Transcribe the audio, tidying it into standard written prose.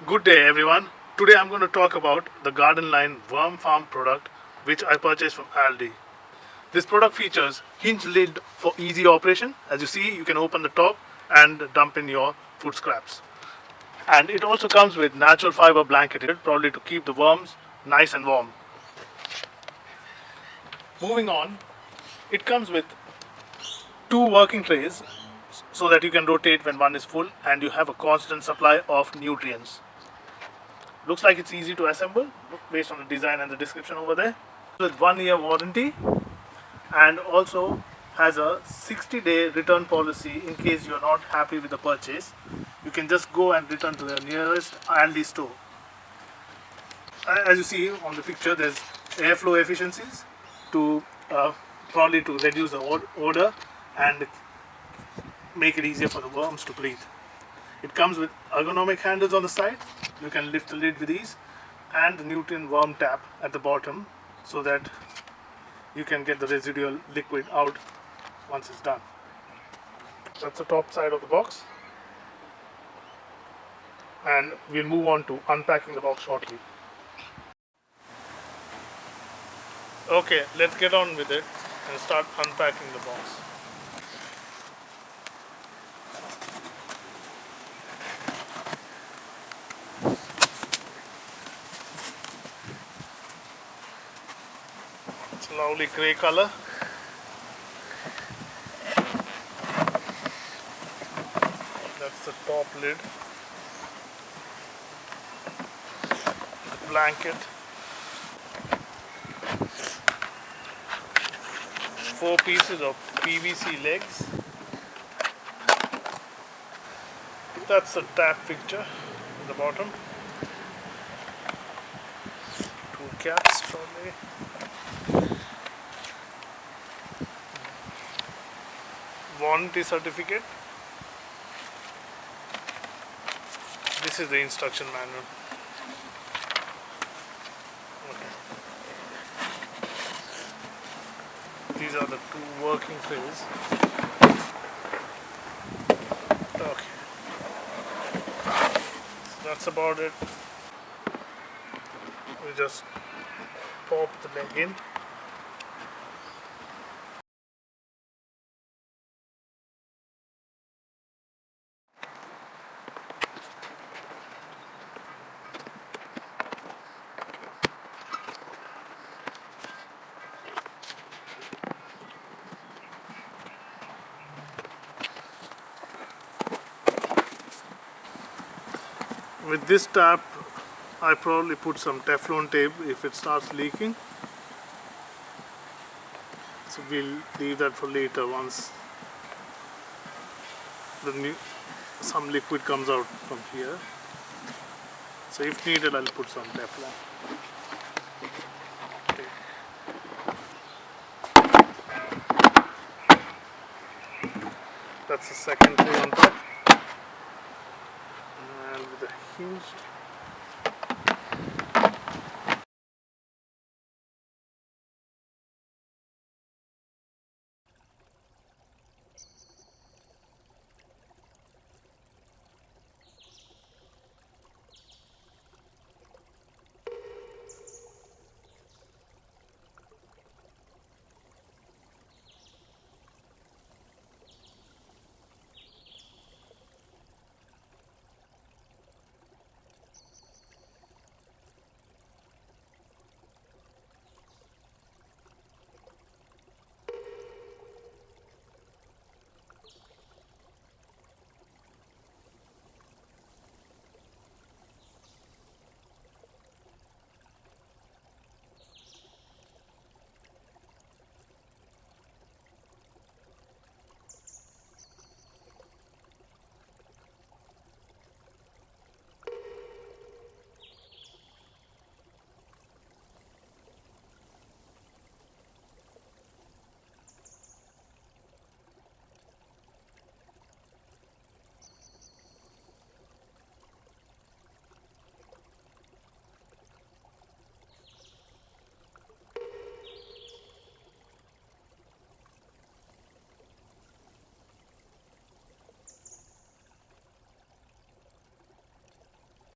Good day everyone. Today I'm going to talk about the GardenLine Worm Farm product which I purchased from Aldi. This product features hinge lid for easy operation. As you see, you can open the top and dump in your food scraps. And it also comes with natural fiber blanket, probably to keep the worms nice and warm. Moving on, it comes with two working trays so that you can rotate when one is full and you have a constant supply of nutrients. Looks like it's easy to assemble based on the design and the description over there. With 1 year warranty and also has a 60-day return policy in case you're not happy with the purchase. You can just go and return to the nearest Aldi store. As you see on the picture, there's airflow efficiencies to probably to reduce the odor and make it easier for the worms to breathe. It comes with ergonomic handles on the side. You can lift the lid with ease, and the nutrient worm tap at the bottom so that you can get the residual liquid out once it's done. That's the top side of the box, and we'll move on to unpacking the box shortly. Okay, let's get on with it and start unpacking the box. It's a lovely grey color. That's the top lid. The blanket. 4 pieces of PVC legs. That's the tap fixture at the bottom. 2 caps probably. Warranty certificate. This is the instruction manual. Okay. These are the 2 working trays. Okay. So that's about it. We just pop the leg in. With this tap, I probably put some Teflon tape if it starts leaking. So we'll leave that for later once some liquid comes out from here. So if needed, I'll put some Teflon. Okay. That's the second tray on top. And with the hinged